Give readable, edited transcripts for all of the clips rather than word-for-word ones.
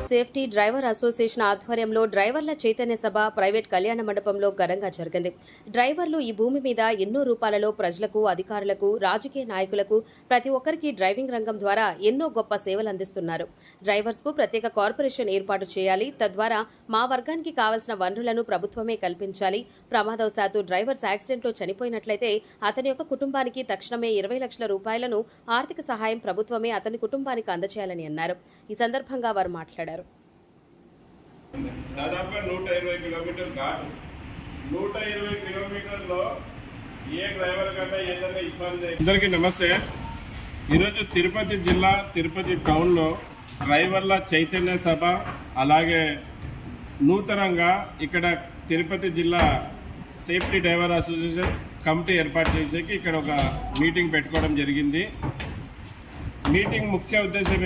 Safety driver association ఆధ్వర్యంలో డ్రైవర్ల చైతన్య సభ private కళ్యాణ మండపంలో ఘనంగా జరిగింది. డ్రైవర్లు ఈ భూమి మీద ఎన్నో రూపాలలో ప్రజలకు, అధికారులకు, రాజకీయ నాయకులకు ప్రతి ఒక్కరికి డ్రైవింగ్ రంగం ద్వారా ఎన్నో గొప్ప సేవలు అందిస్తున్నారు. డ్రైవర్స్ కు ప్రత్యేక కార్పొరేషన్ ఏర్పాటు చేయాలి. తద్వారా మా వర్గానికి కావాల్సిన వనరులను ప్రభుత్వమే కల్పించాలి. ప్రమాదవశాత్తు డ్రైవర్స్ యాక్సిడెంట్లో చనిపోయినట్లయితే అతని యొక్క కుటుంబానికి తక్షణమే 20 లక్షల రూపాయలను ఆర్థిక సహాయం ప్రభుత్వమే అతని కుటుంబానికి అందజేయాలని అన్నారు. ఈ సందర్భంగా వారు మాట్లాడారు. దాదాపు 120 కిలోమీటర్లు కాదు, 120 కిలోమీటర్లో ఏ డ్రైవర్ కన్నా ఏదైనా ఇబ్బంది. అందరికీ నమస్తే. ఈరోజు తిరుపతి జిల్లా తిరుపతి టౌన్లో డ్రైవర్ల చైతన్య సభ, అలాగే నూతనంగా ఇక్కడ తిరుపతి జిల్లా సేఫ్టీ డ్రైవర్ అసోసియేషన్ కమిటీ ఏర్పాటు చేసేకి ఇక్కడ ఒక మీటింగ్ పెట్టుకోవడం జరిగింది. మీటింగ్ ముఖ్య ఉద్దేశం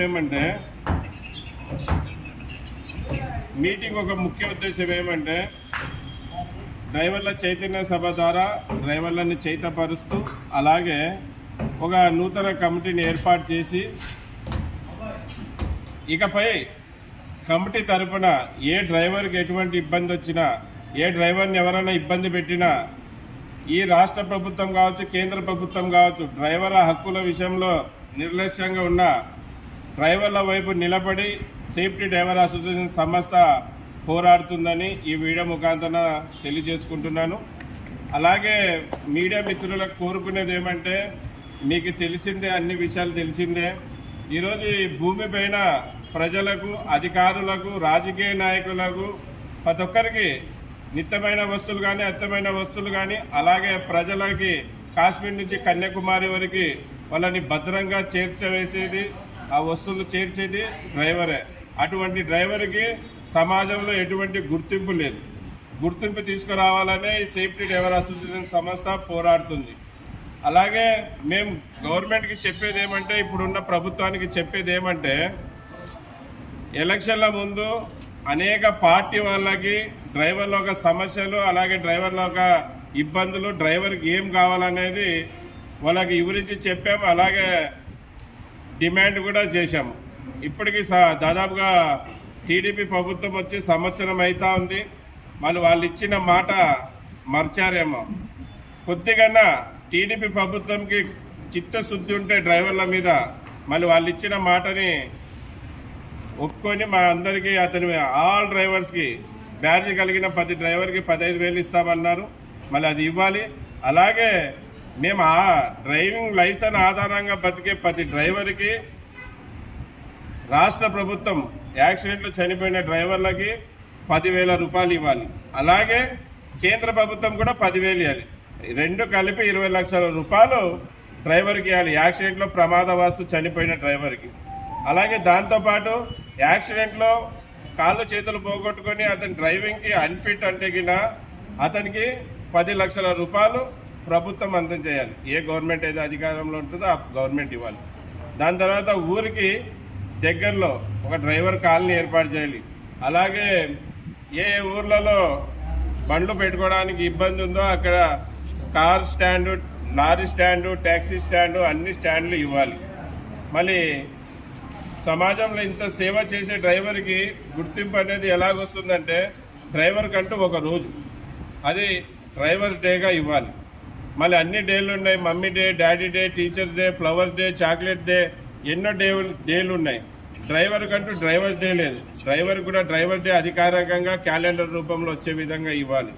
ఏమంటే డ్రైవర్ల చైతన్య సభ ద్వారా డ్రైవర్లని చైతన్యపరుస్తూ, అలాగే ఒక నూతన కమిటీని ఏర్పాటు చేసి ఇకపై కమిటీ తరపున ఏ డ్రైవర్కి ఎటువంటి ఇబ్బంది వచ్చినా, ఏ డ్రైవర్ని ఎవరైనా ఇబ్బంది పెట్టినా ఈ రాష్ట్ర ప్రభుత్వం కావచ్చు, కేంద్ర ప్రభుత్వం కావచ్చు, డ్రైవర్ల హక్కుల విషయంలో నిర్లక్ష్యంగా ఉన్న డ్రైవర్ల వైపు నిలబడి సేఫ్టీ డ్రైవర్ అసోసియేషన్ సంస్థ పోరాడుతుందని ఈ వీడియో ముఖాంతరం తెలియజేసుకుంటున్నాను. అలాగే మీడియా మిత్రులకు కోరుకునేది ఏమంటే, మీకు తెలిసిందే, అన్ని విషయాలు తెలిసిందే. ఈరోజు ఈ భూమి పైన ప్రజలకు, అధికారులకు, రాజకీయ నాయకులకు, ప్రతి ఒక్కరికి నిత్యమైన వస్తువులు కానీ, అత్తమైన వస్తువులు కానీ, అలాగే ప్రజలకి కాశ్మీర్ నుంచి కన్యాకుమారి వరకు వాళ్ళని భద్రంగా చేర్చవేసేది, ఆ వస్తువులు చేర్చేది డ్రైవరే. అటువంటి డ్రైవర్కి సమాజంలో ఎటువంటి గుర్తింపు లేదు. గుర్తింపు తీసుకురావాలనే ఈ సేఫ్టీ డ్రైవర్ అసోసియేషన్ సంస్థ పోరాడుతుంది. అలాగే మేము గవర్నమెంట్కి చెప్పేది ఏమంటే, ఇప్పుడున్న ప్రభుత్వానికి చెప్పేది ఏమంటే, ఎలక్షన్ల ముందు అనేక పార్టీ వాళ్ళకి డ్రైవర్ల ఒక సమస్యలు, అలాగే డ్రైవర్ల ఒక ఇబ్బందులు, డ్రైవర్కి ఏం కావాలనేది వాళ్ళకి వివరించి చెప్పాము. అలాగే డిమాండ్ కూడా చేశాము. ఇప్పటికీ దాదాపుగా టీడీపీ ప్రభుత్వం వచ్చి సంవత్సరం అవుతా ఉంది. మళ్ళీ వాళ్ళు ఇచ్చిన మాట మర్చారేమో. కొద్దిగా టీడీపీ ప్రభుత్వంకి చిత్తశుద్ధి ఉంటే డ్రైవర్ల మీద, మళ్ళీ వాళ్ళు ఇచ్చిన మాటని ఒప్పుకొని మా అందరికీ, అతని ఆల్ డ్రైవర్స్కి బ్యాడ్జ్ కలిగిన ప్రతి డ్రైవర్కి 15,000 ఇస్తామన్నారు. మళ్ళీ అది ఇవ్వాలి. అలాగే మేము ఆ డ్రైవింగ్ లైసెన్స్ ఆధారంగా బతికే ప్రతి డ్రైవర్కి రాష్ట్ర ప్రభుత్వం యాక్సిడెంట్లో చనిపోయిన డ్రైవర్లకి 10,000 రూపాయలు ఇవ్వాలి. అలాగే కేంద్ర ప్రభుత్వం కూడా 10,000 ఇవ్వాలి. రెండు కలిపి 20 లక్షల రూపాయలు డ్రైవర్కి ఇవ్వాలి, యాక్సిడెంట్లో ప్రమాదవశాత్తు చనిపోయిన డ్రైవర్కి. అలాగే దాంతోపాటు యాక్సిడెంట్లో కాళ్ళు చేతులు పోగొట్టుకొని అతని డ్రైవింగ్కి అన్ఫిట్ అంటే కింద అతనికి 10 లక్షల రూపాయలు ప్రభుత్వం అందజేయాలి. ఏ గవర్నమెంట్ అయితే అధికారంలో ఉంటుందో ఆ గవర్నమెంట్ ఇవ్వాలి. దాని తర్వాత ఊరికి దగ్గరలో ఒక డ్రైవర్ కాలనీ ఏర్పాటు చేయాలి. అలాగే ఏ ఊర్లలో బండ్లు పెట్టుకోవడానికి ఇబ్బంది ఉందో అక్కడ car stand, lorry stand, taxi stand, అన్ని స్టాండ్లు ఇవ్వాలి. మళ్ళీ సమాజంలో ఇంత సేవ చేసే డ్రైవర్కి గుర్తింపు అనేది ఎలాగొస్తుందంటే, డ్రైవర్ కంటూ ఒక రోజు, అది డ్రైవర్స్ డేగా ఇవ్వాలి. మళ్ళీ అన్ని డేలు ఉన్నాయి. Mummy day, daddy day, teacher day, flowers day, chocolate day, ఎన్నో డేలు ఉన్నాయి. డ్రైవర్ కంటూ డ్రైవర్స్ డే లేదు. డ్రైవర్ కూడా డ్రైవర్ డే అధికారికంగా క్యాలెండర్ రూపంలో వచ్చే విధంగా ఇవ్వాలి.